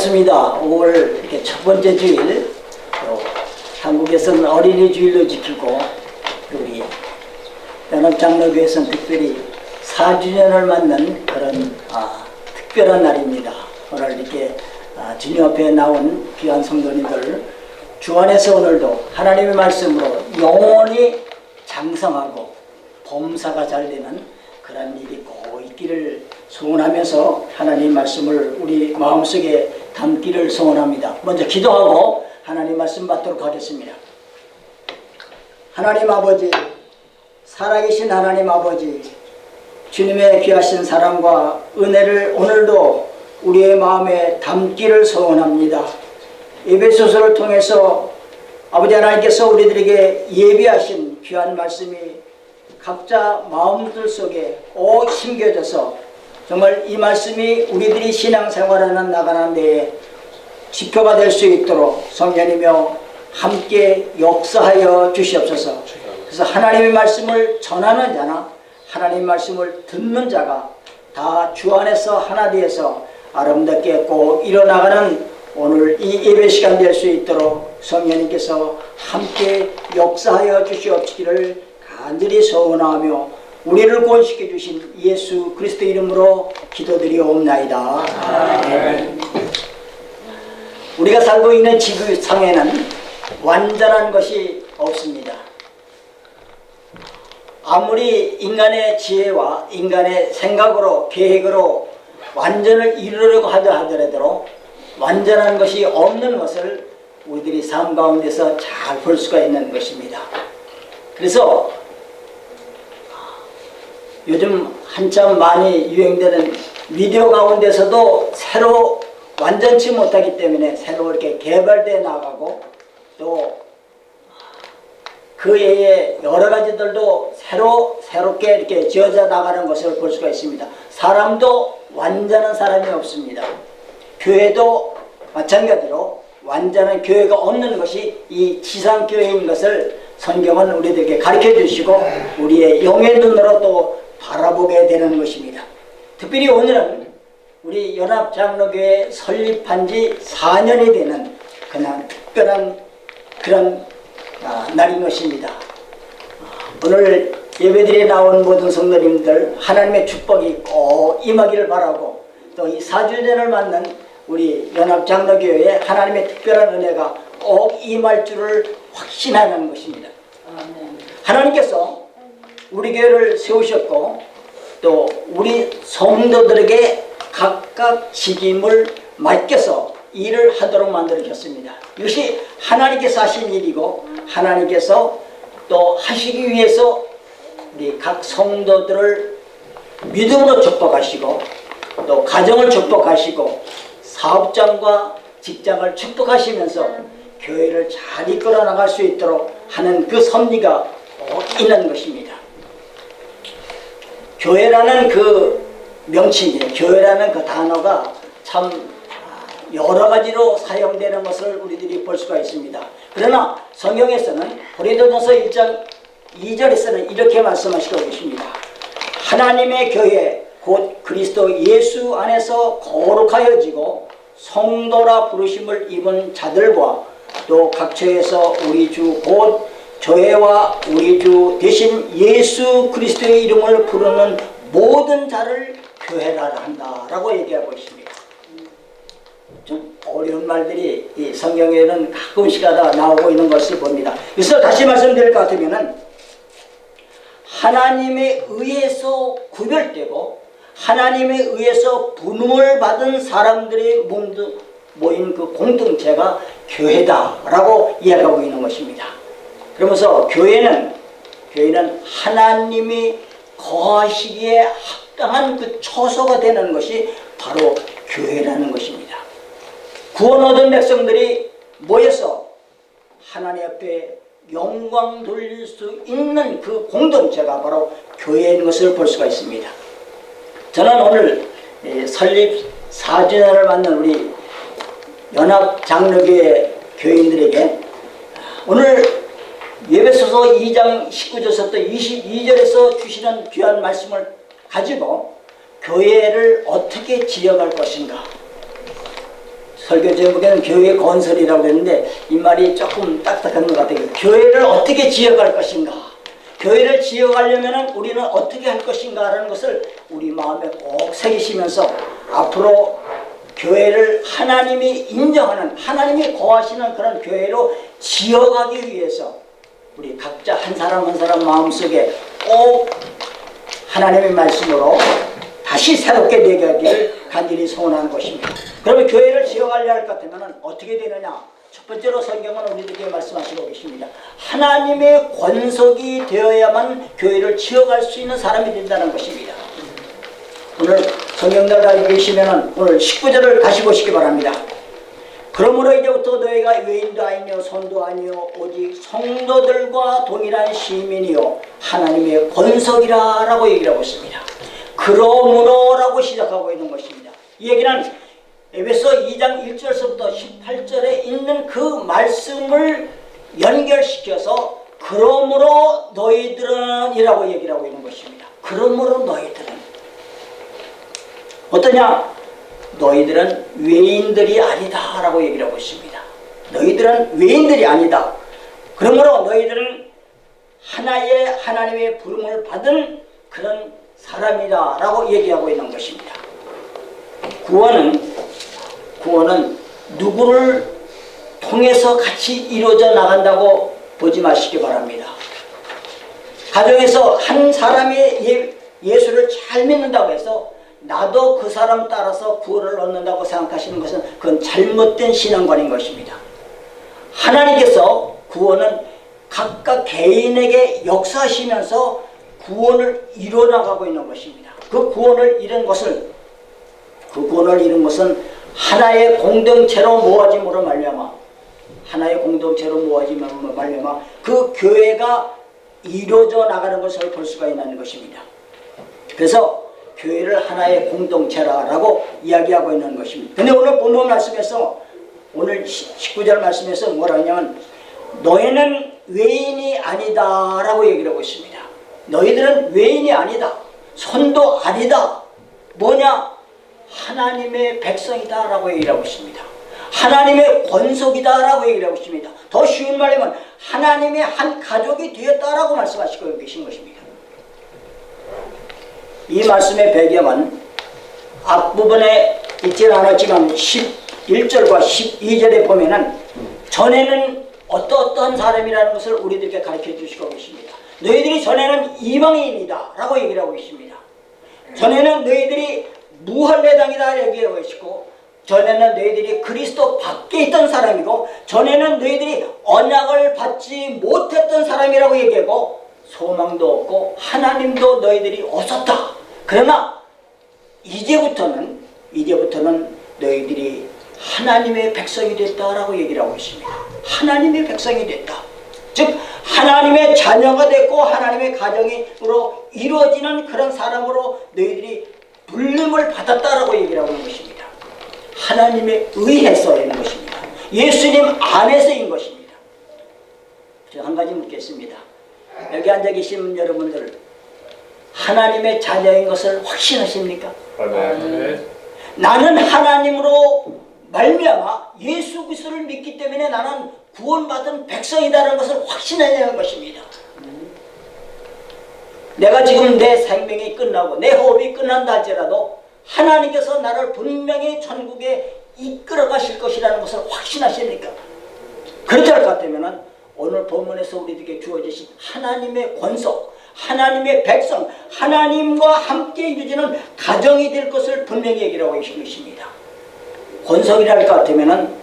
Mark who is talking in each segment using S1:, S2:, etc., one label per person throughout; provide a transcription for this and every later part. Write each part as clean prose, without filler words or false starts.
S1: 맞습니다. 5월 이렇게 첫 번째 주일, 한국에서는 어린이 주일로 지키고 우리 연합장로교회에서는 특별히 4주년을 맞는 그런 특별한 날입니다. 오늘 이렇게 주님 앞에 나온 귀한 성도님들 주 안에서 오늘도 하나님의 말씀으로 영원히 장성하고 범사가 잘 되는 그런 일이 꼭 있기를 소원하면서 하나님 말씀을 우리 마음속에 담기를 소원합니다. 먼저 기도하고 하나님 말씀 받도록 하겠습니다. 하나님 아버지, 살아계신 하나님 아버지, 주님의 귀하신 사랑과 은혜를 오늘도 우리의 마음에 담기를 소원합니다. 에베소서를 통해서 아버지 하나님께서 우리들에게 예비하신 귀한 말씀이 각자 마음들 속에 꼭 심겨져서 정말 이 말씀이 우리들이 신앙생활하는 나가는 데에 지표가 될 수 있도록 성령이며 함께 역사하여 주시옵소서. 그래서 하나님의 말씀을 전하는 자나 하나님의 말씀을 듣는 자가 다 주 안에서 하나 되어서 아름답게 꼭 일어나가는 오늘 이 예배 시간 될 수 있도록 성령님께서 함께 역사하여 주시옵기를 간절히 소원하며 우리를 구원시켜 주신 예수 그리스도 이름으로 기도드리옵나이다. 아멘. 우리가 살고 있는 지구상에는 완전한 것이 없습니다. 아무리 인간의 지혜와 인간의 생각으로 계획으로 완전을 이루려고 하더라도 완전한 것이 없는 것을 우리들이 삶 가운데서 잘 볼 수가 있는 것입니다. 그래서 요즘 한참 많이 유행되는 미디어 가운데서도 새로 완전치 못하기 때문에 새로 이렇게 개발되어 나가고 또 그 외에 여러 가지들도 새롭게 이렇게 지어져 나가는 것을 볼 수가 있습니다. 사람도 완전한 사람이 없습니다. 교회도 마찬가지로 완전한 교회가 없는 것이 이 지상교회인 것을 성경은 우리들에게 가르쳐 주시고 우리의 영의 눈으로 또 바라보게 되는 것입니다. 특별히 오늘은 우리 연합장로교회 설립한 지 4년이 되는 그냥 특별한 그런 날인 것입니다. 오늘 예배드리에 나온 모든 성도님들 하나님의 축복이 꼭 임하기를 바라고 또 이 4주년을 맞는 우리 연합장로교회에 하나님의 특별한 은혜가 꼭 임할 줄을 확신하는 것입니다. 하나님께서 우리 교회를 세우셨고 또 우리 성도들에게 각각 직임을 맡겨서 일을 하도록 만들어졌습니다. 이것이 하나님께서 하신 일이고 하나님께서 또 하시기 위해서 우리 각 성도들을 믿음으로 축복하시고 또 가정을 축복하시고 사업장과 직장을 축복하시면서 교회를 잘 이끌어 나갈 수 있도록 하는 그 섭리가 꼭 있는 것입니다. 교회라는 그 명칭이, 교회라는 그 단어가 참 여러 가지로 사용되는 것을 우리들이 볼 수가 있습니다. 그러나 성경에서는 고린도전서 1장 2절에서는 이렇게 말씀하시고 계십니다. 하나님의 교회 곧 그리스도 예수 안에서 거룩하여지고 성도라 부르심을 입은 자들과 또 각처에서 우리 주 곧 교회와 우리 주 대신 예수 그리스도의 이름을 부르는 모든 자를 교회라 한다라고 얘기하고 있습니다. 좀 어려운 말들이 이 성경에는 가끔씩가다 나오고 있는 것을 봅니다. 그래서 다시 말씀드릴 것 같으면은 하나님에 의해서 구별되고 하나님에 의해서 부름을 받은 사람들의 모인 그 공동체가 교회다라고 이야기하고 있는 것입니다. 그러면서 교회는 하나님이 거하시기에 합당한 그 처소가 되는 것이 바로 교회라는 것입니다. 구원 얻은 백성들이 모여서 하나님 앞에 영광 돌릴 수 있는 그 공동체가 바로 교회인 것을 볼 수가 있습니다. 저는 오늘 설립 4주년을 맞는 우리 연합장로교회 교인들에게 오늘 에베소서 2장 19절부터 22절에서 주시는 귀한 말씀을 가지고 교회를 어떻게 지어갈 것인가 설교 제목에는 교회 건설이라고 그랬는데 이 말이 조금 딱딱한 것 같아요. 교회를 어떻게 지어갈 것인가, 교회를 지어가려면 우리는 어떻게 할 것인가 라는 것을 우리 마음에 꼭 새기시면서 앞으로 교회를 하나님이 인정하는, 하나님이 거하시는 그런 교회로 지어가기 위해서 우리 각자 한 사람 한 사람 마음속에 꼭 하나님의 말씀으로 다시 새롭게 되기를 간절히 소원하는 것입니다. 그러면 교회를 지어가려 할 것 같으면 어떻게 되느냐? 첫 번째로 성경은 우리들에게 말씀하시고 계십니다. 하나님의 권속이 되어야만 교회를 지어갈 수 있는 사람이 된다는 것입니다. 오늘 성경을 가지고 계시면 오늘 19절을 다시 보시기 바랍니다. 그러므로 이제부터 너희가 외인도 아니요 손도 아니요 오직 성도들과 동일한 시민이요 하나님의 권속이라 라고 얘기를 하고 있습니다. 그러므로 라고 시작하고 있는 것입니다. 이 얘기는 에베소 2장 1절서부터 18절에 있는 그 말씀을 연결시켜서 그러므로 너희들은 이라고 얘기를 하고 있는 것입니다. 그러므로 너희들은 어떠냐? 너희들은 외인들이 아니다 라고 얘기를 하고 있습니다. 너희들은 외인들이 아니다. 그러므로 너희들은 하나의 하나님의 부름을 받은 그런 사람이다 라고 얘기하고 있는 것입니다. 구원은 누구를 통해서 같이 이루어져 나간다고 보지 마시기 바랍니다. 가정에서 한 사람이 예수를 잘 믿는다고 해서 나도 그 사람 따라서 구원을 얻는다고 생각하시는 것은 그건 잘못된 신앙관인 것입니다. 하나님께서 구원은 각각 개인에게 역사하시면서 구원을 이뤄나가고 있는 것입니다. 그 구원을 이룬 것은 하나의 공동체로 모아짐으로 말미암아 그 교회가 이루어져 나가는 것을 볼 수가 있는 것입니다. 그래서 교회를 하나의 공동체라고 이야기하고 있는 것입니다. 근데 오늘 본문 말씀에서 오늘 19절 말씀에서 뭐라 하냐면 너희는 외인이 아니다 라고 얘기를 하고 있습니다. 너희들은 외인이 아니다, 손도 아니다, 뭐냐? 하나님의 백성이다 라고 얘기를 하고 있습니다. 하나님의 권속이다 라고 얘기를 하고 있습니다. 더 쉬운 말이면 하나님의 한 가족이 되었다 라고 말씀하시고 계신 것입니다. 이 말씀의 배경은 앞부분에 있지는 않았지만 11절과 12절에 보면은 전에는 어떠한 사람이라는 것을 우리들에게 가르쳐 주시고 계십니다. 너희들이 전에는 이방인이다 라고 얘기를 하고 있습니다. 전에는 너희들이 무할례당이다 얘기하고 있고, 전에는 너희들이 그리스도 밖에 있던 사람이고, 전에는 너희들이 언약을 받지 못했던 사람이라고 얘기하고, 소망도 없고 하나님도 너희들이 없었다. 그러나 이제부터는 너희들이 하나님의 백성이 됐다라고 얘기를 하고 있습니다. 하나님의 백성이 됐다. 즉 하나님의 자녀가 됐고 하나님의 가정으로 이루어지는 그런 사람으로 너희들이 불림을 받았다라고 얘기를 하고 있는 것입니다. 하나님에 의해서 있는 것입니다. 예수님 안에서인 것입니다. 제가 한 가지 묻겠습니다. 여기 앉아 계신 여러분들 하나님의 자녀인 것을 확신하십니까?
S2: 네.
S1: 나는 하나님으로 말미암아 예수 그리스도를 믿기 때문에 나는 구원받은 백성이다라는 것을 확신해야 하는 것입니다. 내가 지금 내 생명이 끝나고 내 호흡이 끝난다 할지라도 하나님께서 나를 분명히 천국에 이끌어 가실 것이라는 것을 확신하십니까? 그렇지 않을 것 같으면 오늘 본문에서 우리에게 주어지신 하나님의 권속, 하나님의 백성, 하나님과 함께 이루어지는 가정이 될 것을 분명히 얘기를 하고 계신 것입니다. 권속이라 할 것 같으면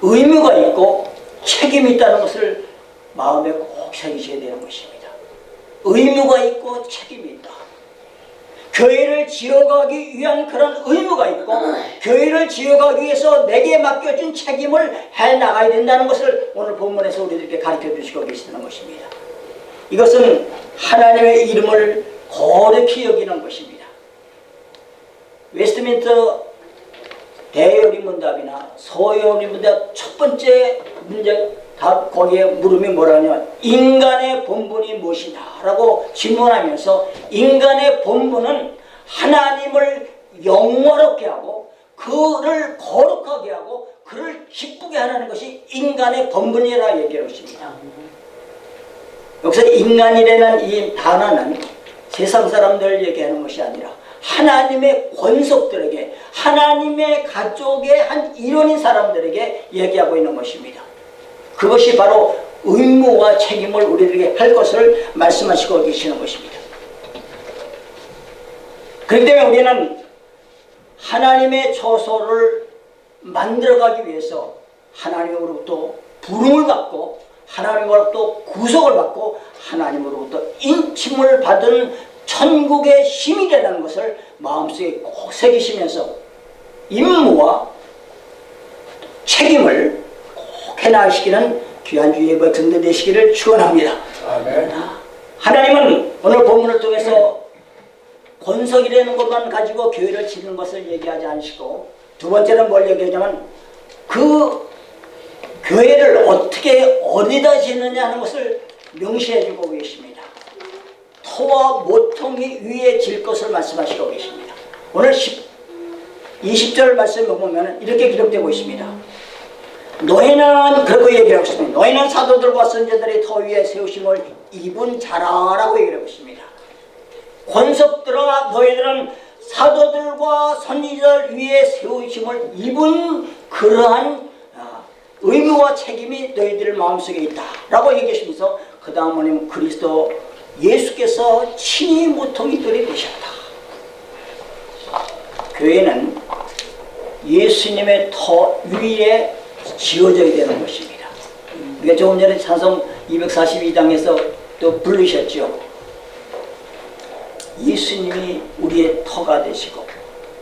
S1: 의무가 있고 책임이 있다는 것을 마음에 꼭 새기셔야 되는 것입니다. 의무가 있고 책임이 있다. 교회를 지어가기 위한 그런 의무가 있고 교회를 지어가기 위해서 내게 맡겨준 책임을 해나가야 된다는 것을 오늘 본문에서 우리들에게 가르쳐 주시고 계시는 것입니다. 이것은 하나님의 이름을 거룩히 여기는 것입니다. 웨스트민스터 대요리문답이나 소요리문답 첫 번째 문제 답 거기에 물음이 뭐라냐면 인간의 본분이 무엇이냐 라고 질문하면서 인간의 본분은 하나님을 영화롭게 하고 그를 거룩하게 하고 그를 기쁘게 하는 것이 인간의 본분이라 얘기하고 있습니다. 여기서 인간이라는 이 단어는 세상 사람들 얘기하는 것이 아니라 하나님의 권속들에게, 하나님의 가족의 한 일원인 사람들에게 얘기하고 있는 것입니다. 그것이 바로 의무와 책임을 우리에게 할 것을 말씀하시고 계시는 것입니다. 그렇기 때문에 우리는 하나님의 처소를 만들어가기 위해서 하나님으로부터 부름을 받고 하나님으로부터 구속을 받고 하나님으로부터 인침을 받은 천국의 시민이라는 것을 마음속에 꼭 새기시면서 임무와 책임을 꼭 해나가시기는 귀한 주의 백성들 되시기를 축원합니다.
S2: 아멘.
S1: 하나님은 오늘 본문을 통해서 권석이라는 것만 가지고 교회를 지는 것을 얘기하지 않으시고, 두 번째는 뭘 얘기하냐면 그 교회를 어떻게 어디다 지느냐 하는 것을 명시해 주고 계십니다. 터와 모퉁이 위에 질 것을 말씀하시고 계십니다. 오늘 20절 말씀을 보면 이렇게 기록되고 있습니다. 너희는, 그렇게 얘기하고 있습니다. 너희는 사도들과 선지자들의 터 위에 세우심을 입은 자라라고 얘기하고 있습니다. 권석들아, 너희들은 사도들과 선지자들 위에 세우심을 입은 그러한 의무와 책임이 너희들 마음속에 있다 라고 얘기하시면서 그 다음은 그리스도 예수께서 친히 모퉁이돌이 되셨다. 교회는 예수님의 터 위에 지어져야 되는 것입니다. 우리가 조금 전에 찬송 242장에서 또 부르셨죠. 예수님이 우리의 터가 되시고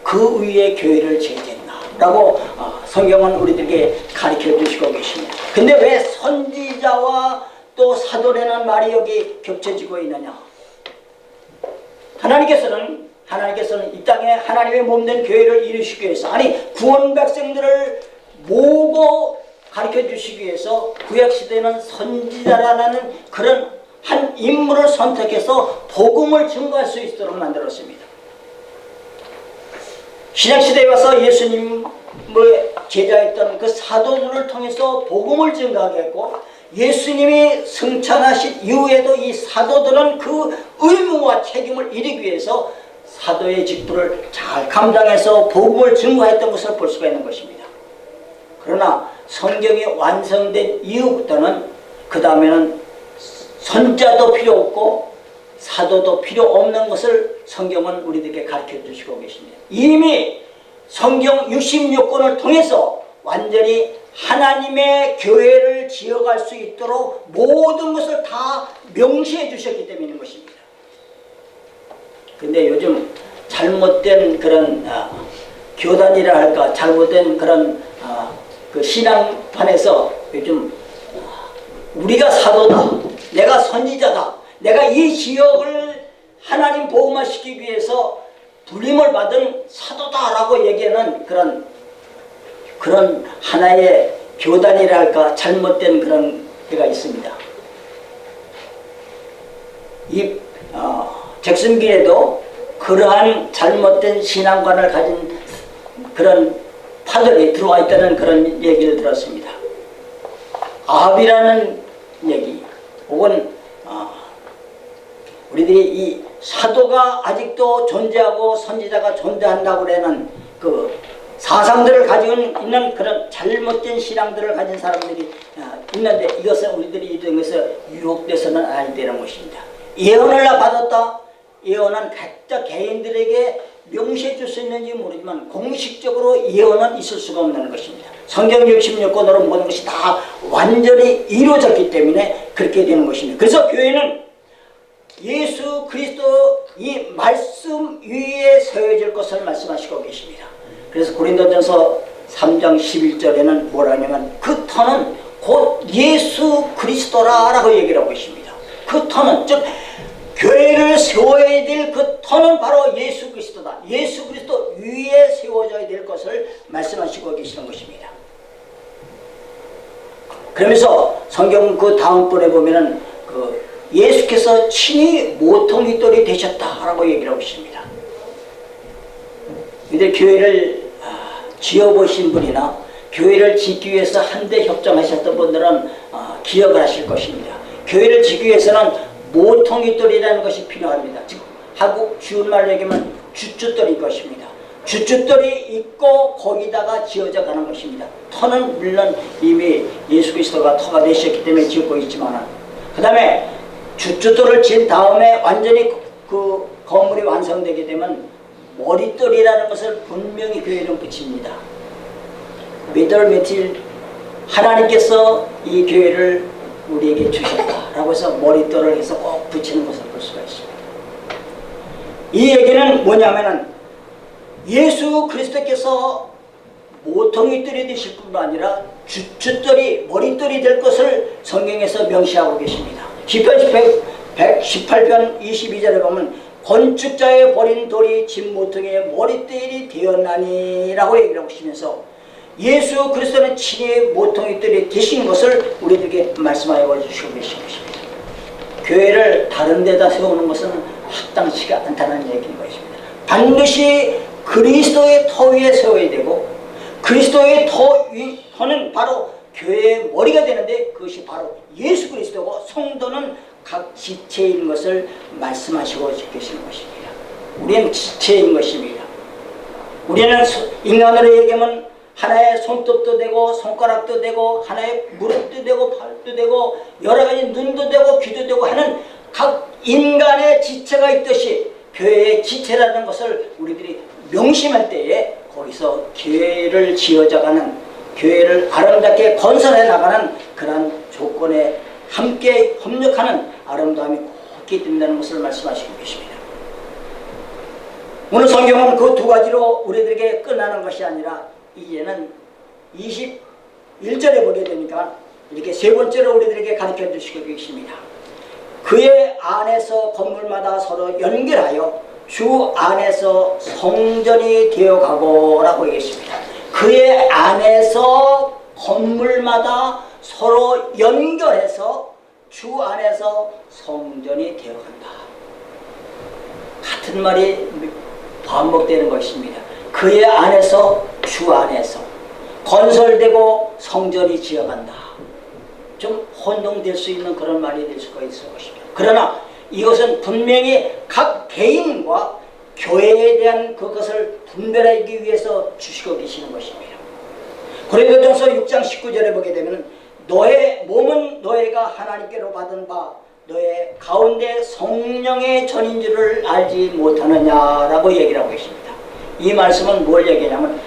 S1: 그 위에 교회를 지어진다 라고 성경은 우리들에게 가르쳐 주시고 계십니다. 근데 왜 선지자와 또 사도라는 말이 여기 겹쳐지고 있느냐? 하나님께서는 이 땅에 하나님의 몸된 교회를 이루시기 위해서, 아니 구원 백성들을 모으고 가르쳐 주시기 위해서 구약시대에는 선지자라는 그런 한 인물을 선택해서 복음을 증거할 수 있도록 만들었습니다. 신약시대에 와서 예수님의 제자였던 그 사도들을 통해서 복음을 증거하게 했고, 예수님이 승천하신 이후에도 이 사도들은 그 의무와 책임을 이루기 위해서 사도의 직분을 잘 감당해서 복음을 증거했던 것을 볼 수가 있는 것입니다. 그러나 성경이 완성된 이후부터는 그 다음에는 선자도 필요 없고 사도도 필요 없는 것을 성경은 우리들에게 가르쳐 주시고 계십니다. 이미 성경 66권을 통해서 완전히 하나님의 교회를 지어갈 수 있도록 모든 것을 다 명시해 주셨기 때문인 것입니다. 근데 요즘 잘못된 그런 교단이라 할까, 잘못된 그런 그 신앙판에서 요즘 우리가 사도다, 내가 선지자다, 내가 이 지역을 하나님 복음화시키기 위해서 불림을 받은 사도다라고 얘기하는 그런 하나의 교단이라 할까, 잘못된 그런 게가 있습니다. 이 잭슨빌에도 그러한 잘못된 신앙관을 가진 그런 파들이 들어와 있다는 그런 얘기를 들었습니다. 아합이라는 얘기, 혹은 우리들이 이 사도가 아직도 존재하고 선지자가 존재한다고 하는 그 사상들을 가지고 있는 그런 잘못된 신앙들을 가진 사람들이 있는데, 이것은 우리들이 이등에서 유혹돼서는 아니 되는 것입니다. 예언을 받았다. 예언은 각자 개인들에게 명시해 줄 수 있는지 모르지만 공식적으로 예언은 있을 수가 없는 것입니다. 성경 66권으로 모든 것이 다 완전히 이루어졌기 때문에 그렇게 되는 것입니다. 그래서 교회는 예수 그리스도 이 말씀 위에 세워질 것을 말씀하시고 계십니다. 그래서 고린도전서 3장 11절에는 뭐라 하냐면 그 터는 곧 예수 그리스도라라고 얘기를 하고 있습니다. 그 터는, 즉 교회를 세워야 될 그 터는 바로 예수 그리스도다. 예수 그리스도 위에 세워져야 될 것을 말씀하시고 계시는 것입니다. 그러면서 성경 그 다음번에 보면은 예수께서 친히 모퉁이돌이 되셨다라고 얘기를 하고 있습니다. 근데 교회를 지어보신 분이나 교회를 짓기 위해서 한데 협정하셨던 분들은 기억을 하실 것입니다. 교회를 짓기 위해서는 모퉁이돌이라는 것이 필요합니다. 즉 한국 쉬운 말로 얘기하면 주춧돌일 것입니다. 주춧돌이 있고 거기다가 지어져 가는 것입니다. 터는 물론 이미 예수 그리스도가 터가 되셨기 때문에 지었고 있지만, 그 다음에 주춧돌을 지은 다음에 완전히 그 건물이 완성되게 되면 머릿돌이라는 것을 분명히 교회는 붙입니다. 몇월 며칠 하나님께서 이 교회를 우리에게 주셨다라고 해서 머릿돌을 해서 꼭 붙이는 것을 볼 수가 있습니다. 이 얘기는 뭐냐면은 예수 그리스도께서 모퉁이돌이 되실 뿐만 아니라 주춧돌이 머릿돌이 될 것을 성경에서 명시하고 계십니다. 시편 118편 22절에 보면 건축자의 버린 돌이 진 모퉁이의 머릿돌이 되었나니 라고 얘기를 하고 계시면서 예수 그리스도는 친히 모퉁이돌이 되신 것을 우리들에게 말씀하여 주시고 계신 것입니다. 교회를 다른 데다 세우는 것은 합당치가 않다는 얘기인 것입니다. 반드시 그리스도의 터 위에 세워야 되고, 그리스도의 터는 바로 교회의 머리가 되는데 그것이 바로 예수 그리스도고, 성도는 각 지체인 것을 말씀하시고 계시는 것입니다. 우리는 지체인 것입니다. 우리는 인간으로 얘기하면 하나의 손톱도 되고 손가락도 되고 하나의 무릎도 되고 팔도 되고 여러 가지 눈도 되고 귀도 되고 하는 각 인간의 지체가 있듯이 교회의 지체라는 것을 우리들이 명심할 때에 거기서 교회를 지어져가는, 교회를 아름답게 건설해 나가는 그러한 조건에 함께 협력하는 아름다움이 꼭 있게 된다는 것을 말씀하시고 계십니다. 오늘 성경은 그 두 가지로 우리들에게 끝나는 것이 아니라 이제는 21절에 보게 되니까 이렇게 세 번째로 우리들에게 가르쳐 주시고 계십니다. 그의 안에서 건물마다 서로 연결하여 주 안에서 성전이 되어가고 라고 얘기했습니다. 그의 안에서 건물마다 서로 연결해서 주 안에서 성전이 되어간다. 같은 말이 반복되는 것입니다. 그의 안에서 주 안에서 건설되고 성전이 지어간다. 좀 혼동될 수 있는 그런 말이 될 수가 있을 것입니다. 그러나 이것은 분명히 각 개인과 교회에 대한 그것을 분별하기 위해서 주시고 계시는 것입니다. 고린도전서 6장 19절에 보게 되면 너의 몸은 너희가 하나님께로 받은 바 너의 가운데 성령의 전인 줄을 알지 못하느냐라고 얘기를 하고 계십니다. 이 말씀은 뭘 얘기하냐면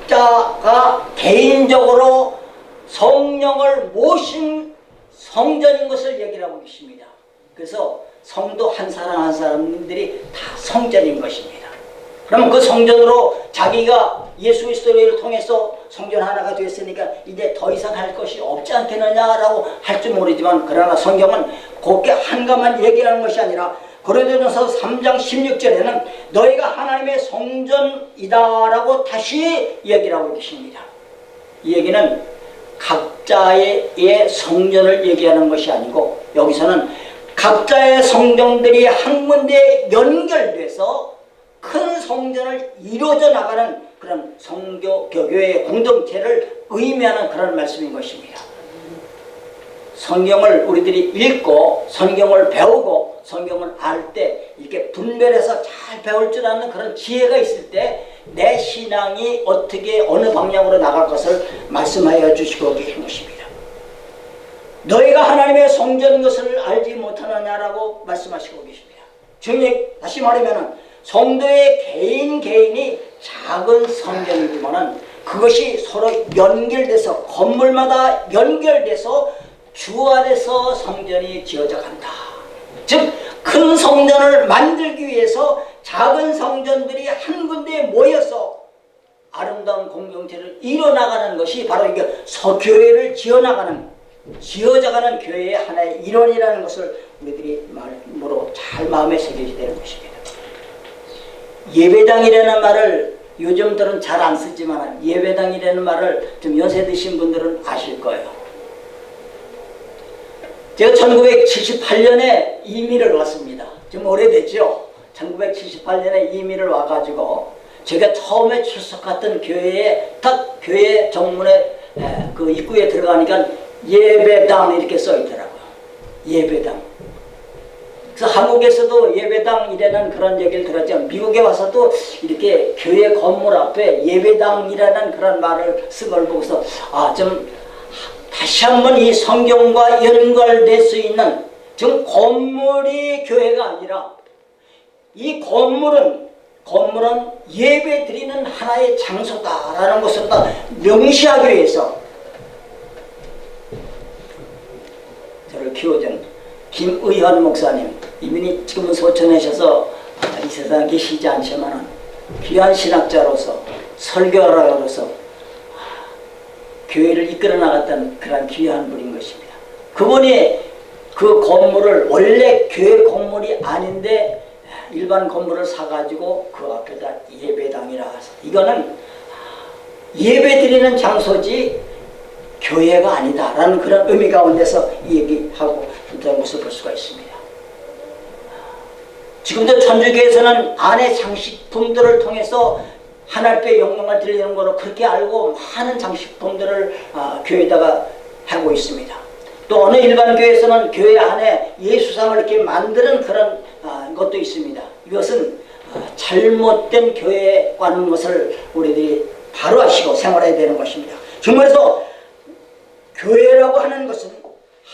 S1: 각자가 개인적으로 성령을 모신 성전인 것을 얘기를 하고 계십니다. 그래서 성도 한 사람 한 사람들이 다 성전인 것입니다. 그러면 그 성전으로 자기가 예수 그리스도를 통해서 성전 하나가 되었으니까 이제 더 이상 할 것이 없지 않겠느냐라고 할 줄 모르지만, 그러나 성경은 곱게 한가만 얘기하는 것이 아니라 고린도전서 3장 16절에는 너희가 하나님의 성전이다라고 다시 얘기를 하고 계십니다. 이 얘기는 각자의 성전을 얘기하는 것이 아니고 여기서는 각자의 성전들이 한 군데 연결돼서 큰 성전을 이루어져 나가는 그런 교회의 공동체를 의미하는 그런 말씀인 것입니다. 성경을 우리들이 읽고 성경을 배우고 성경을 알 때 이렇게 분별해서 잘 배울 줄 아는 그런 지혜가 있을 때 내 신앙이 어떻게 어느 방향으로 나갈 것을 말씀하여 주시고 계신 것입니다. 너희가 하나님의 성전인 것을 알지 못하느냐라고 말씀하시고 계십니다. 즉 다시 말하면 성도의 개인이 작은 성전이지만 그것이 서로 연결돼서 건물마다 연결돼서 주 안에서 성전이 지어져 간다. 즉 큰 성전을 만들기 위해서 작은 성전들이 한 군데에 모여서 아름다운 공동체를 이뤄나가는 것이 바로 이게 교회를 지어져가는 교회의 하나의 일원이라는 것을 우리들이 말로 잘 마음에 새겨야 되는 것입니다. 예배당이라는 말을 요즘들은 잘 안 쓰지만 예배당이라는 말을 좀 연세 드신 분들은 아실 거예요. 제가 1978년에 이민을 왔습니다. 좀 오래됐죠. 1978년에 이민을 와가지고 제가 처음에 출석했던 교회에 딱 교회 정문에 그 입구에 들어가니까 예배당 이렇게 써 있더라고요. 예배당. 그래서 한국에서도 예배당이라는 그런 얘기를 들었지만 미국에 와서도 이렇게 교회 건물 앞에 예배당이라는 그런 말을 쓴 걸 보고서 좀 다시 한번 이 성경과 연결될 수 있는, 지금 건물이 교회가 아니라 이 건물은 예배 드리는 하나의 장소다라는 것을 다 명시하기 위해서 저를 키워준 김의현 목사님, 이분이 지금은 소천에 계셔서 이 세상에 계시지 않지만 귀한 신학자로서 설교하로서 교회를 이끌어 나갔던 그런 귀한 분인 것입니다. 그분이 그 건물을 원래 교회 건물이 아닌데 일반 건물을 사가지고 그 앞에다 예배당이라 해서 이거는 예배 드리는 장소지 교회가 아니다라는 그런 의미 가운데서 이 얘기하고 있다는 것을 볼 수가 있습니다. 지금도 천주교에서는 안의 장식품들을 통해서 하나님께 영광을 드리는 거로 그렇게 알고 많은 장식품들을 교회에다가 하고 있습니다. 또 어느 일반 교회에서는 교회 안에 예수상을 이렇게 만드는 그런 것도 있습니다. 이것은 잘못된 교회라는 것을 우리들이 바로 아시고 생활해야 되는 것입니다. 정말로 교회라고 하는 것은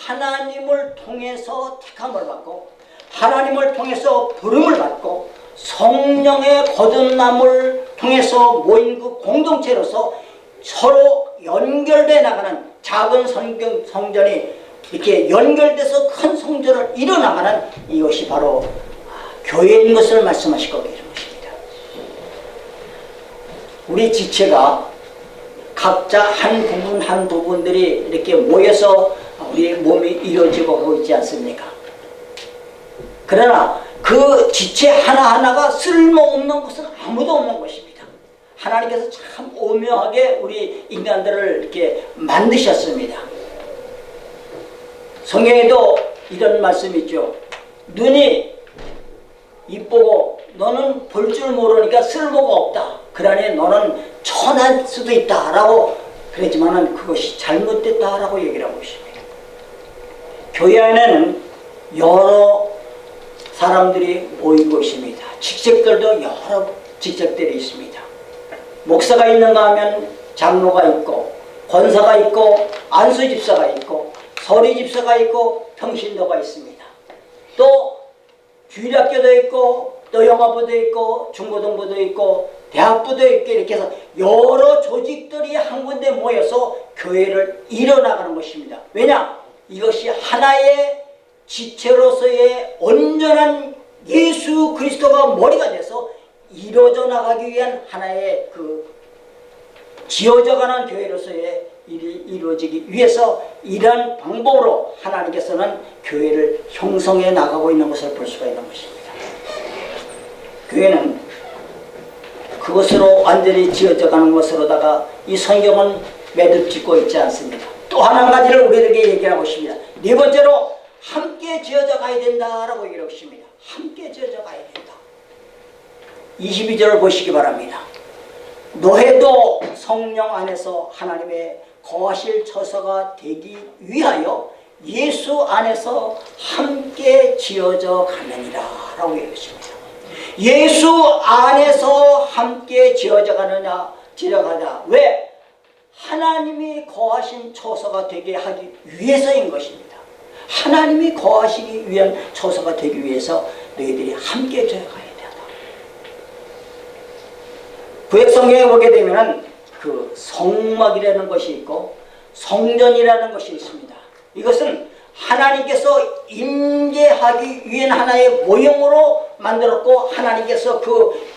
S1: 하나님을 통해서 택함을 받고 하나님을 통해서 부름을 받고 성령의 거듭남을 통해서 모인 그 공동체로서 서로 연결되어 나가는 작은 성전이 이렇게 연결돼서 큰 성전을 이뤄나가는 이것이 바로 교회인 것을 말씀하시고 계신 것입니다. 우리 지체가 각자 한 부분들이 이렇게 모여서 우리 몸이 이루어지고 하고 있지 않습니까? 그러나 그 지체 하나하나가 쓸모없는 것은 아무도 없는 것입니다. 하나님께서 참 오묘하게 우리 인간들을 이렇게 만드셨습니다. 성경에도 이런 말씀이 있죠. 눈이 이쁘고 너는 볼 줄 모르니까 쓸모가 없다. 그러니 너는 천할 수도 있다 라고 그랬지만 그것이 잘못됐다라고 얘기를 하고 있습니다. 교회 안에는 여러 사람들이 모이고 있습니다. 직책들도 여러 직책들이 있습니다. 목사가 있는가 하면 장로가 있고 권사가 있고 안수집사가 있고 서리집사가 있고 평신도가 있습니다. 또 주일학교도 있고 또 영어부도 있고 중고등부도 있고 대학부도 있고 이렇게 해서 여러 조직들이 한 군데 모여서 교회를 이뤄나가는 것입니다. 왜냐? 이것이 하나의 지체로서의 온전한 예수 그리스도가 머리가 돼서 이루어져 나가기 위한 하나의 그 지어져가는 교회로서의 일이 이루어지기 위해서 이러한 방법으로 하나님께서는 교회를 형성해 나가고 있는 것을 볼 수가 있는 것입니다. 교회는 그것으로 완전히 지어져가는 것으로다가 이 성경은 매듭짓고 있지 않습니다. 또 한 가지를 우리에게 얘기하고 있습니다. 네 번째로 함께 지어져 가야 된다라고 얘기하고 있습니다. 함께 지어져 가야 된다. 22절을 보시기 바랍니다. 너희도 성령 안에서 하나님의 거하실 처소가 되기 위하여 예수 안에서 함께 지어져 가느니라 라고 얘기했습니다. 예수 안에서 함께 지어져 가느냐, 지어가자. 왜? 하나님이 거하신 처소가 되게 하기 위해서인 것입니다. 하나님이 거하시기 위한 처소가 되기 위해서 너희들이 함께 지어가야 된다. 구약 성경에 보게 되면 그 성막이라는 것이 있고 성전이라는 것이 있습니다. 이것은 하나님께서 임재하기 위한 하나의 모형으로 만들었고 하나님께서 그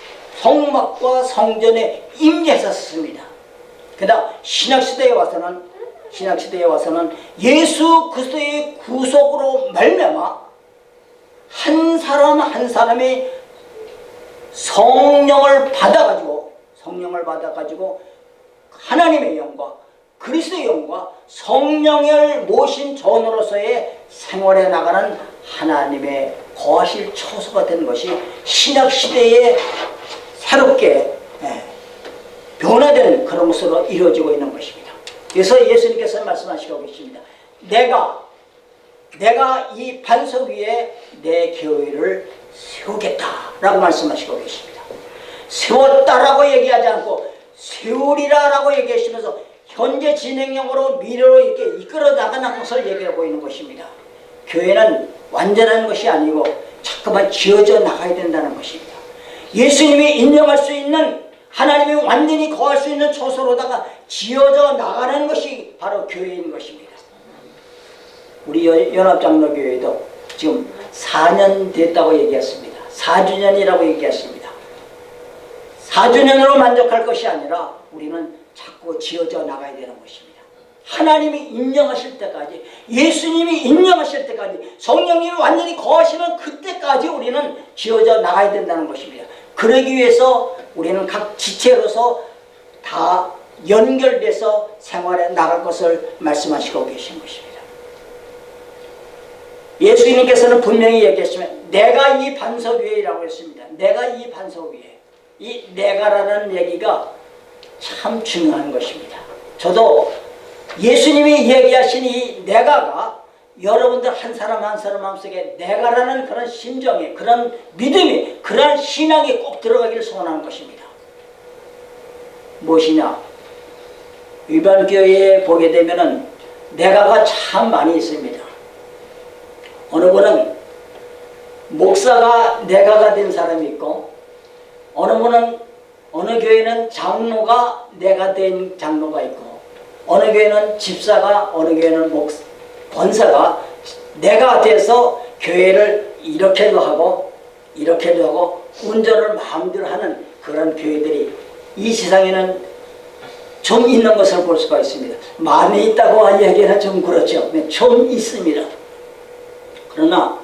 S1: 성막과 성전에 임재하셨습니다. 그러나 신약시대에 와서는 예수 그리스도의 구속으로 말미암아 한 사람 한 사람이 성령을 받아가지고 하나님의 영과 그리스도의 영과 성령을 모신 전으로서의 생활에 나가는 하나님의 거하실 처소가 된 것이 신약시대에 새롭게 변화된 그런 것으로 이루어지고 있는 것입니다. 그래서 예수님께서 말씀하시고 계십니다. 내가 이 반석 위에 내 교회를 세우겠다라고 말씀하시고 계십니다. 세웠다라고 얘기하지 않고 세우리라라고 얘기하시면서 현재 진행형으로 미래로 이렇게 이끌어 나가는 것을 얘기하고 있는 것입니다. 교회는 완전한 것이 아니고 자꾸만 지어져 나가야 된다는 것입니다. 예수님이 인정할 수 있는, 하나님이 완전히 거할 수 있는 처소로다가 지어져 나가는 것이 바로 교회인 것입니다. 우리 연합장로교회도 지금 4년 됐다고 얘기했습니다. 4주년이라고 얘기했습니다. 4주년으로 만족할 것이 아니라 우리는 자꾸 지어져 나가야 되는 것입니다. 하나님이 인정하실 때까지, 예수님이 인정하실 때까지, 성령님이 완전히 거하시는 그때까지 우리는 지어져 나가야 된다는 것입니다. 그러기 위해서 우리는 각 지체로서 다 연결돼서 생활해 나갈 것을 말씀하시고 계신 것입니다. 예수님께서는 분명히 얘기했지만 내가 이 반석 위에라고 했습니다. 내가 이 반석 위에. 이 내가라는 얘기가 참 중요한 것입니다. 저도 예수님이 얘기하신 이 내가가 여러분들 한 사람 한 사람 마음속에 내가라는 그런 심정이, 그런 믿음이, 그런 신앙이 꼭 들어가기를 소원하는 것입니다. 무엇이냐? 일반 교회에 보게 되면은 내가가 참 많이 있습니다. 어느 분은 목사가 내가가 된 사람이 있고, 어느 분은, 어느 교회는 장로가 내가 된 장로가 있고, 어느 교회는 집사가, 어느 교회는 권사가 내가 돼서 교회를 이렇게도 하고 이렇게도 하고 운전을 마음대로 하는 그런 교회들이 이 세상에는 좀 있는 것을 볼 수가 있습니다. 많이 있다고 얘기하기는 좀 그렇죠. 좀 있습니다. 그러나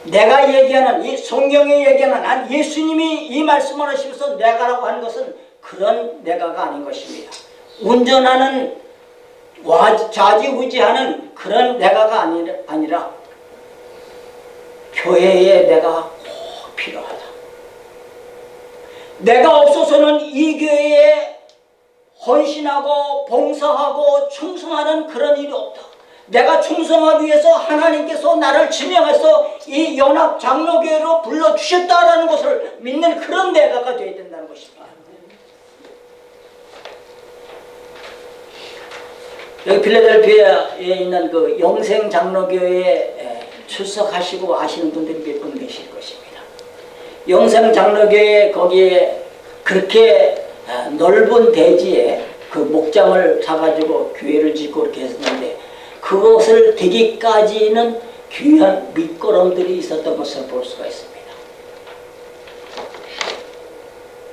S1: 내가 얘기하는, 이 성경에 얘기하는, 예수님이 이 말씀을 하시면서 내가라고 하는 것은 그런 내가가 아닌 것입니다. 운전하는, 좌지우지하는 그런 내가가 아니라 교회에 내가 꼭 필요하다. 내가 없어서는 이 교회에 헌신하고 봉사하고 충성하는 그런 일이 없다. 내가 충성하기 위해서 하나님께서 나를 지명해서 이 연합장로교회로 불러주셨다라는 것을 믿는 그런 내가가 되어야 된다는 것입니다. 여기 필라델피아에 있는 그 영생장로교회에 출석하시고 아시는 분들이 몇 분 계실 것입니다. 영생장로교회 거기에 그렇게 넓은 대지에 그 목장을 사가지고 교회를 짓고 그렇게 했었는데, 그것을 되기까지는 귀한 밑거름들이 있었던 것을 볼 수가 있습니다.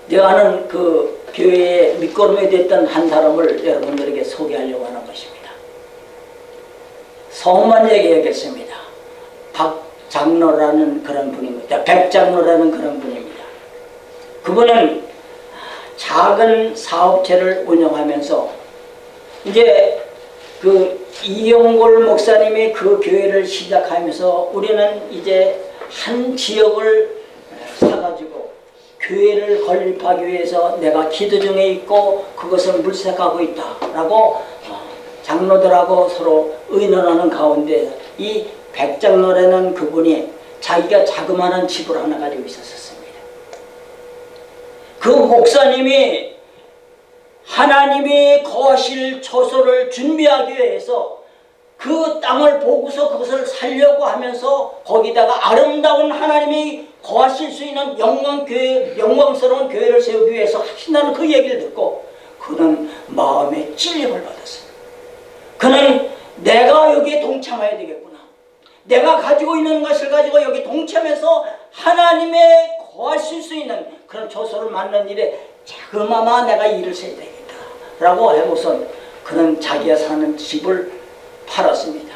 S1: 내가 아는 그 교회에 밑거름이 됐던 한 사람을 여러분들에게 소개하려고 하는 것입니다. 성만 얘기하겠습니다. 박장로라는 그런 분입니다. 백장로라는 그런 분입니다. 그분은 작은 사업체를 운영하면서 이제 그 이용골 목사님이 그 교회를 시작하면서 우리는 이제 한 지역을 사가지고 교회를 건립하기 위해서 내가 기도 중에 있고 그것을 물색하고 있다라고 장로들하고 서로 의논하는 가운데 이 백장로라는 그분이 자기가 자그마한 집을 하나 가지고 있었습니다. 그 목사님이 하나님이 거하실 처소를 준비하기 위해서 그 땅을 보고서 그것을 살려고 하면서 거기다가 아름다운 하나님이 거하실 수 있는 영광스러운 교회를 세우기 위해서 하신다는 그 얘기를 듣고 그는 마음에 찔림을 받았어요. 그는 내가 여기에 동참해야 되겠구나. 내가 가지고 있는 것을 가지고 여기 동참해서 하나님의 거하실 수 있는 그런 처소를 만드는 일에 자그마마 내가 일을 해야 되겠다 라고 하고선 그는 자기가 사는 집을 팔았습니다.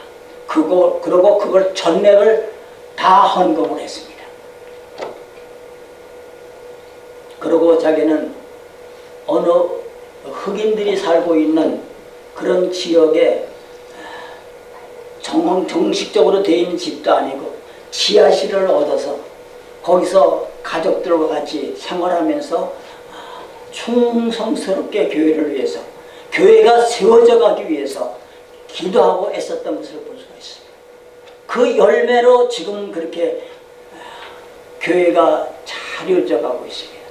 S1: 그리고 그걸 전액을 다 헌금을 했습니다. 그리고 자기는 어느 흑인들이 살고 있는 그런 지역에 정식적으로 되어 있는 집도 아니고 지하실을 얻어서 거기서 가족들과 같이 생활하면서 충성스럽게 교회를 위해서, 교회가 세워져 가기 위해서 기도하고 애썼던 것을 볼 수가 있습니다. 그 열매로 지금 그렇게 교회가 잘 이루어져가고 있습니다.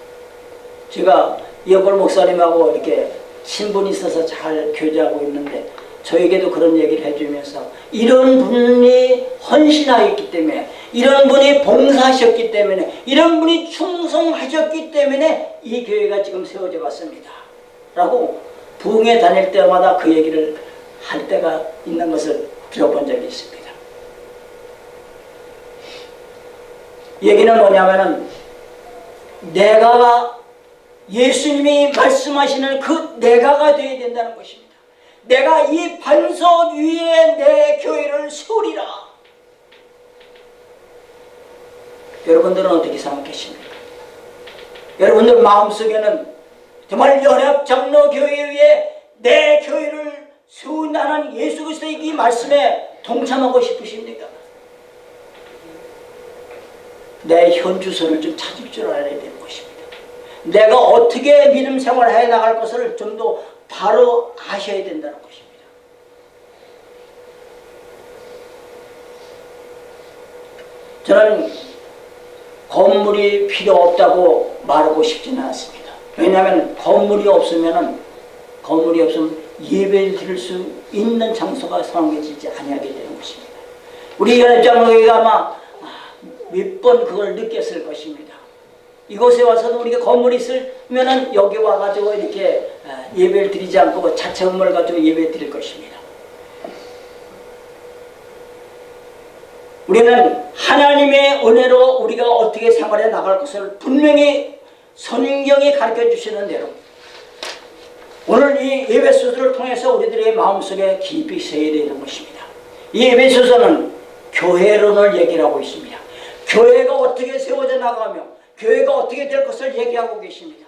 S1: 제가 이어골 목사님하고 이렇게 친분이 있어서 잘 교제하고 있는데 저에게도 그런 얘기를 해주면서 이런 분이 헌신하였기 때문에, 이런 분이 봉사하셨기 때문에, 이런 분이 충성하셨기 때문에 이 교회가 지금 세워져 갔습니다 라고 부흥회 다닐 때마다 그 얘기를 할 때가 있는 것을 들어본 적이 있습니다. 얘기는 뭐냐면은 내가가 예수님이 말씀하시는 그 내가가 되어야 된다는 것입니다. 내가 이 반석 위에 내 교회를 세우리라. 여러분들은 어떻게 생각하십니까? 여러분들 마음속에는 정말 연합장로교회 위에 내 교회를 세운다는 예수 그리스도의 이 말씀에 동참하고 싶으십니까? 내 현주소를 좀 찾을 줄 알아야 되는 것입니다. 내가 어떻게 믿음 생활을 해 나갈 것을 좀 더 바로 아셔야 된다는 것입니다. 저는 건물이 필요 없다고 말하고 싶지는 않습니다. 왜냐하면 건물이 없으면 예배를 드릴 수 있는 장소가 성해지지 아니하게 되는 것입니다. 우리 연합장로회가 아마 몇 번 그걸 느꼈을 것입니다. 이곳에 와서도 우리가 건물이 있으면은 여기 와가지고 이렇게 예배를 드리지 않고 자체 건물을 가지고 예배 드릴 것입니다. 우리는 하나님의 은혜로 우리가 어떻게 생활해 나갈 것을 분명히 성경이 가르쳐 주시는 대로 오늘 이 예배소서를 통해서 우리들의 마음속에 깊이 새어야 되는 것입니다. 이 예배소서는 교회론을 얘기를 하고 있습니다. 교회가 어떻게 세워져 나가며 교회가 어떻게 될 것을 얘기하고 계십니다.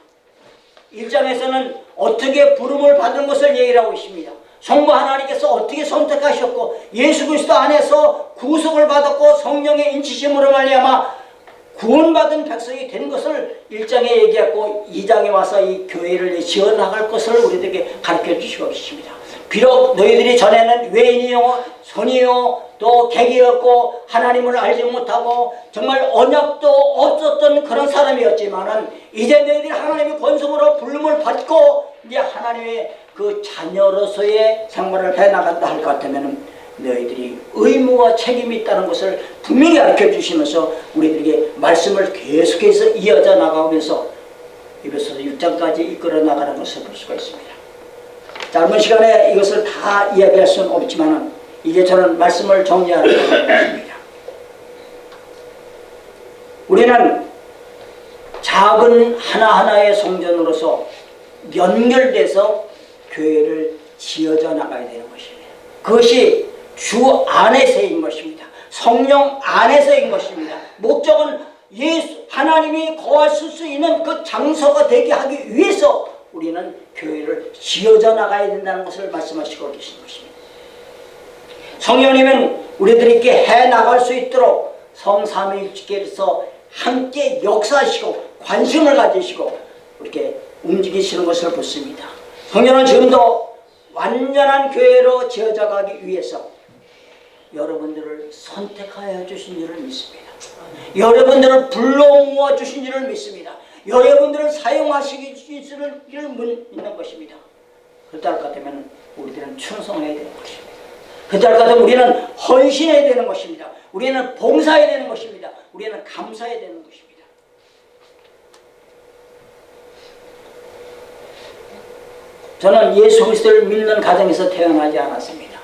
S1: 1장에서는 어떻게 부름을 받은 것을 얘기를 하고 있습니다. 성부 하나님께서 어떻게 선택하셨고 예수 그리스도 안에서 구속을 받았고 성령의 인치심으로 말미암아 구원받은 백성이 된 것을 1장에 얘기했고 2장에 와서 이 교회를 지어나갈 것을 우리들에게 가르쳐 주시고 계십니다. 비록 너희들이 전에는 외인이요 선이요 또 객이었고 하나님을 알지 못하고 정말 언약도 없었던 그런 사람이었지만은 이제 너희들이 하나님의 권속으로 부름을 받고 이제 하나님의 그 자녀로서의 생활을 해나간다 할 것 같으면 너희들이 의무와 책임이 있다는 것을 분명히 가르쳐 주시면서 우리들에게 말씀을 계속해서 이어져 나가면서 에베소서 6장까지 이끌어 나가는 것을 볼 수가 있습니다. 짧은 시간에 이것을 다 이야기할 수는 없지만 이제 저는 말씀을 정리하려고 합니다. 우리는 작은 하나하나의 성전으로서 연결돼서 교회를 지어져 나가야 되는 것입니다. 그것이 주 안에서인 것입니다. 성령 안에서인 것입니다. 목적은 하나님이 거하실 수 있는 그 장소가 되게 하기 위해서 우리는 교회를 지어져 나가야 된다는 것을 말씀하시고 계신 것입니다. 성령님은 우리들에게 해나갈 수 있도록 성삼위일체께서 함께 역사하시고 관심을 가지시고 이렇게 움직이시는 것을 보십니다. 성령은 지금도 완전한 교회로 지어져 가기 위해서 여러분들을 선택하여 주신 줄을 믿습니다. 여러분들을 불러 모아 주신 줄을 믿습니다. 여러분들을 사용하시기 줄을 믿는 것입니다. 그렇다 할 것 같으면 우리들은 충성해야 되는 것입니다. 그렇다 할 것 같으면 우리는 헌신해야 되는 것입니다. 우리는 봉사해야 되는 것입니다. 우리는 감사해야 되는 것입니다. 저는 예수 그리스도를 믿는 가정에서 태어나지 않았습니다.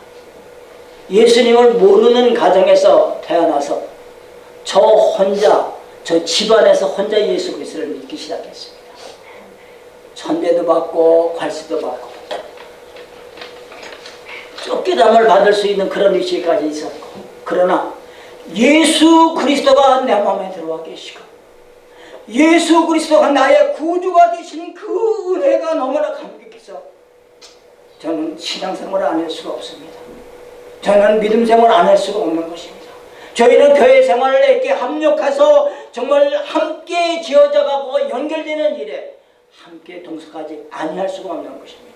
S1: 예수님을 모르는 가정에서 태어나서 저 혼자 저 집안에서 혼자 예수 그리스도를 믿기 시작했습니다. 천대도 받고 관시도 받고 쫓기담을 받을 수 있는 그런 위치까지 있었고 그러나 예수 그리스도가 내 마음에 들어와 계시고 예수 그리스도가 나의 구주가 되시는 그 은혜가 너무나 감격해서 저는 신앙생활을 안 할 수가 없습니다. 저는 믿음 생활을 안 할 수가 없는 것입니다. 저희는 교회 생활을 이렇게 합력해서 정말 함께 지어져 가고 연결되는 일에 함께 동석하지 아니할 수가 없는 것입니다.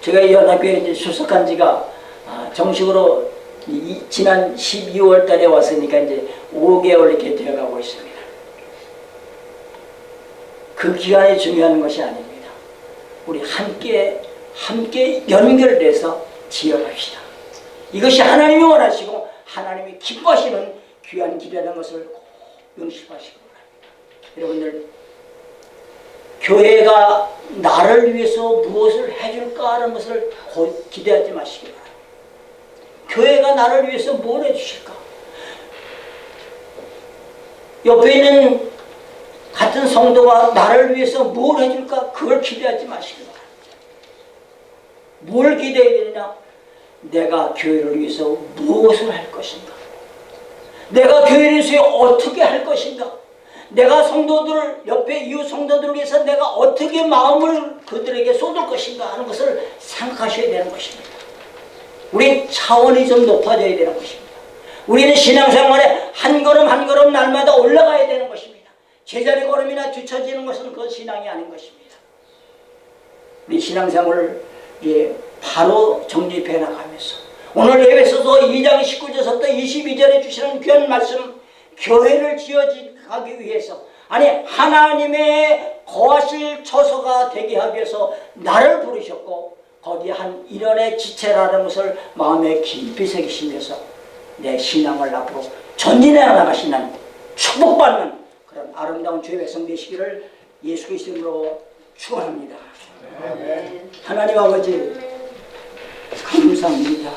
S1: 제가 이 연합교회에 이제 출석한 지가 정식으로 지난 12월 달에 왔으니까 이제 5개월 이렇게 되어가고 있습니다. 그 기간이 중요한 것이 아닙니다. 우리 함께 연결돼서 지어갑시다. 이것이 하나님이 원하시고 하나님이 기뻐하시는 귀한 길이라는 것을 꼭 명심하시기 바랍니다. 여러분들, 교회가 나를 위해서 무엇을 해줄까 하는 것을 기대하지 마시기 바랍니다. 교회가 나를 위해서 뭘 해주실까? 옆에 있는 같은 성도가 나를 위해서 뭘 해줄까? 그걸 기대하지 마시기 바랍니다. 뭘 기대해야 되느냐? 내가 교회를 위해서 무엇을 할 것인가? 내가 교회를 위해서 어떻게 할 것인가? 내가 성도들을, 옆에 이웃 성도들을 위해서 내가 어떻게 마음을 그들에게 쏟을 것인가 하는 것을 생각하셔야 되는 것입니다. 우리 차원이 좀 높아져야 되는 것입니다. 우리는 신앙생활에 한 걸음 한 걸음 날마다 올라가야 되는 것입니다. 제자리 걸음이나 뒤처지는 것은 그 신앙이 아닌 것입니다. 우리 신앙생활을 바로 정립해 나가면서 오늘 에베소서 2장 19절부터 22절에 주시는 귀한 말씀, 교회를 지어가기 위해서, 아니 하나님의 거하실 처소가 되게 하기 위해서 나를 부르셨고 거기에 한 일원의 지체라는 것을 마음에 깊이 새기시면서 내 신앙을 앞으로 전진해 나가시는 축복받는 그런 아름다운 주의 백성 되시기를 예수 그리스도 이름으로 축원합니다. 하나님 아버지 감사합니다.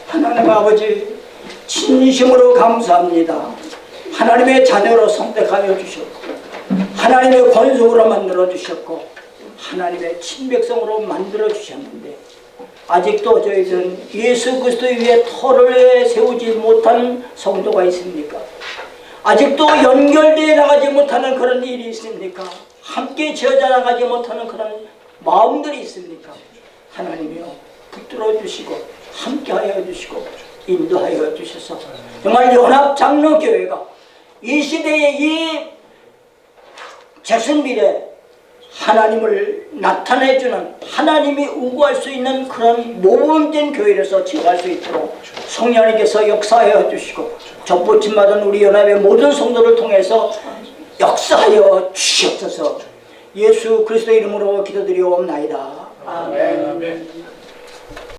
S1: 하나님 아버지 진심으로 감사합니다. 하나님의 자녀로 선택하여 주셨고 하나님의 권속으로 만들어 주셨고 하나님의 친백성으로 만들어 주셨는데 아직도 저희들은 예수 그리스도 위에 터를 세우지 못한 성도가 있습니까? 아직도 연결되어 나가지 못하는 그런 일이 있습니까? 함께 지어져 나가지 못하는 그런 마음들이 있습니까? 하나님이여 붙들어 주시고 함께하여 주시고 인도하여 주셔서 정말 연합장로교회가 이 시대에 이 잭슨빌에 하나님을 나타내주는, 하나님이 우구할 수 있는 그런 모범된 교회로서 지어갈 수 있도록 성령님께서 역사하여 주시고 접붙임받은 우리 연합의 모든 성도를 통해서 역사하여 주시옵소서. 예수 그리스도 이름으로 기도드리옵나이다. 아멘.